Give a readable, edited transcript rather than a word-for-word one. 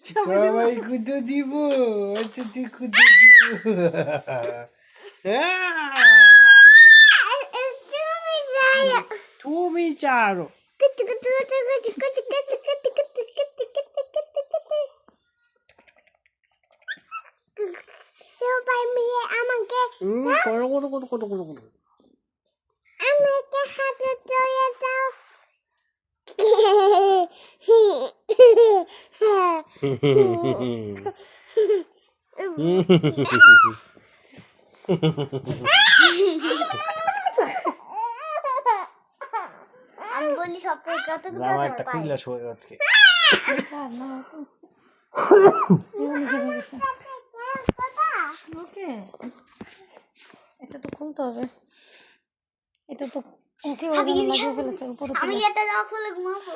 সবাই কুদো দিব আচ্ছা তুই কুদো দিব তুমি চারো সবাই মিলে আমাকে আমাকে হাতে তুলে দাও আমি বলি সপ্তাহে কত কত জামাইটা খুইলা শোয় আজকে ওকে এটা তো খুলতে হবে এটা তো ওকে লাগিয়ে ফেলেছে উপরে আমি এটা যাও খুলে ঘুমাবো